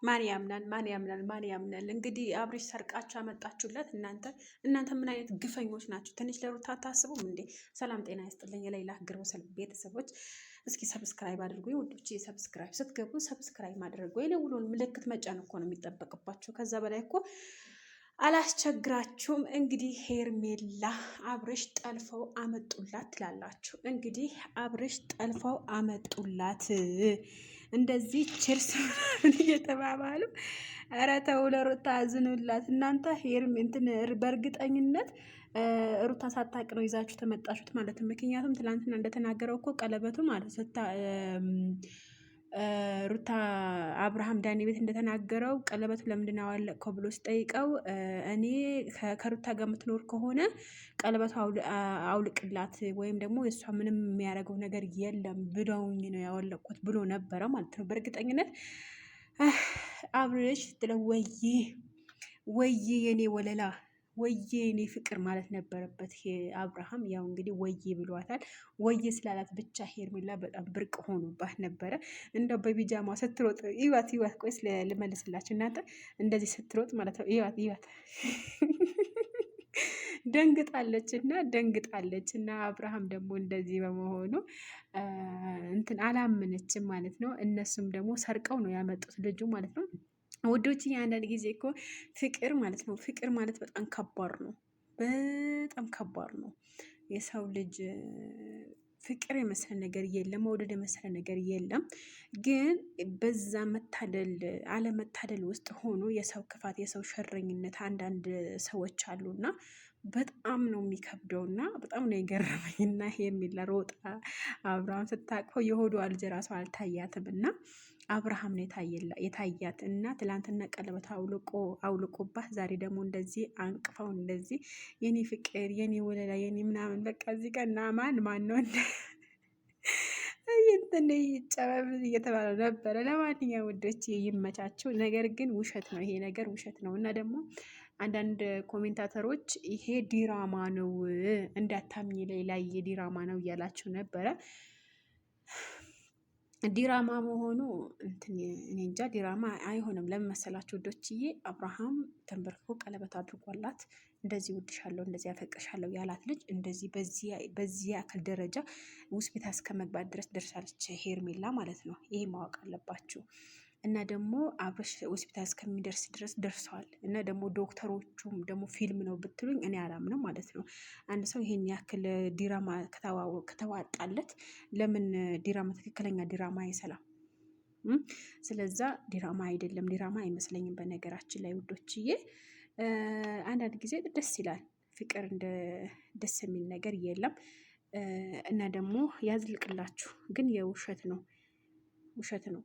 ማን ያምናል? ማን ያምናል? ማን ያምናል? እንግዲህ አብርሽ ሰርቃችሁ አመጣችሁለት። እናንተ ምን አይነት ግፈኞች ናችሁ? ትንሽ ለሩታ አታስቡም እንዴ? ሰላም ጤና ይስጥልኝ። የሌላ ግሮሰል ቤተሰቦች እስኪ ሰብስክራይብ አድርጉኝ ውዶቼ። ሰብስክራይብ ስትገቡ ሰብስክራይብ ማድረግ ወይ ደውሉን ምልክት መጫን እኮ ነው የሚጠበቅባችሁ። ከዛ በላይ እኮ አላስቸግራችሁም። እንግዲህ ሄርሜላ አብርሽ ጠልፈው አመጡላት ትላላችሁ። እንግዲህ አብርሽ ጠልፈው አመጡላት እንደዚህ ችርስ እየተባባሉ ኧረ ተው ለሩታ አዝኑላት እናንተ። እንትን በእርግጠኝነት ሩታ ሳታቅ ነው ይዛችሁ ተመጣችሁት ማለት ነው። ምክንያቱም ትላንትና እንደተናገረው እኮ ቀለበቱ ማለት ሩታ አብርሃም ዳኒ ቤት እንደተናገረው ቀለበቱ ለምንድን ነው ያወለቅከው ብሎ ሲጠይቀው እኔ ከሩታ ጋር የምትኖር ከሆነ ቀለበቱ አውልቅላት ወይም ደግሞ የእሷ ምንም የሚያደርገው ነገር የለም ብለውኝ ነው ያወለቅኩት ብሎ ነበረ ማለት ነው። በእርግጠኝነት አብርሽ ስትለው ወይዬ የኔ ወለላ ወዬ እኔ ፍቅር ማለት ነበረበት አብርሃም። ያው እንግዲህ ወዬ ብሏታል። ወዬ ስላላት ብቻ ሄርሜላ በጣም ብርቅ ሆኖባት ነበረ። እንደው በቢጃማ ስትሮጥ ይዋት ቆይ ልመልስላችሁ እናንተ እንደዚህ ስትሮጥ ማለት ነው። ይዋት ደንግጣለች እና አብርሃም ደግሞ እንደዚህ በመሆኑ እንትን አላመነችም ማለት ነው። እነሱም ደግሞ ሰርቀው ነው ያመጡት ልጁ ማለት ነው። ውዶች አንዳንድ ጊዜ እኮ ፍቅር ማለት ነው። ፍቅር ማለት በጣም ከባድ ነው። በጣም ከባድ ነው። የሰው ልጅ ፍቅር የመሰለ ነገር የለም። መውደድ የመሰለ ነገር የለም። ግን በዛ አለመታደል ውስጥ ሆኖ የሰው ክፋት፣ የሰው ሸረኝነት አንዳንድ ሰዎች አሉና በጣም ነው የሚከብደውና በጣም ነው የገረመኝና የሚል ሮጣ አብርሃም ስታቅፈው የሆዷ ልጅ ራሱ አልታያትም እና አብርሃም ነው የታያት እና ትላንትና ቀለበት አውልቆባት ዛሬ ደግሞ እንደዚህ አንቅፋው እንደዚህ የኔ ፍቅር የኔ ወለላ የኔ ምናምን በቃ እዚህ ቀን ማን ነው ይጨበብ እየተባለ ነበረ። ለማንኛውም ውዶች ይመቻቸው። ነገር ግን ውሸት ነው፣ ይሄ ነገር ውሸት ነው እና ደግሞ አንዳንድ ኮሜንታተሮች ይሄ ዲራማ ነው እንዳታምኝ ላይ የዲራማ ነው እያላችሁ ነበረ። ዲራማ መሆኑ እኔ እንጃ። ዲራማ አይሆንም። ለምን መሰላችሁ ወዶችዬ? አብርሃም ተንበርክኮ ቀለበት አድርጓላት እንደዚህ ውድሻለሁ እንደዚህ ያፈቅርሻለሁ ያላት ልጅ እንደዚህ በዚህ ያክል ደረጃ ሆስፒታል እስከ መግባት ድረስ ደርሳለች ሄርሜላ ማለት ነው። ይሄ ማወቅ አለባችሁ። እና ደግሞ አብርሽ ሆስፒታል እስከሚደርስ ድረስ ደርሰዋል። እና ደግሞ ዶክተሮቹም ደግሞ ፊልም ነው ብትሉኝ እኔ አላምንም ማለት ነው። አንድ ሰው ይሄን ያክል ዲራማ ከተዋጣለት ለምን ትክክለኛ ዲራማ አይሰላም? ስለዛ ዲራማ አይደለም፣ ዲራማ አይመስለኝም። በነገራችን ላይ ውዶችዬ አንዳንድ ጊዜ ደስ ይላል። ፍቅር እንደ ደስ የሚል ነገር የለም። እና ደግሞ ያዝልቅላችሁ። ግን የውሸት ነው፣ ውሸት ነው።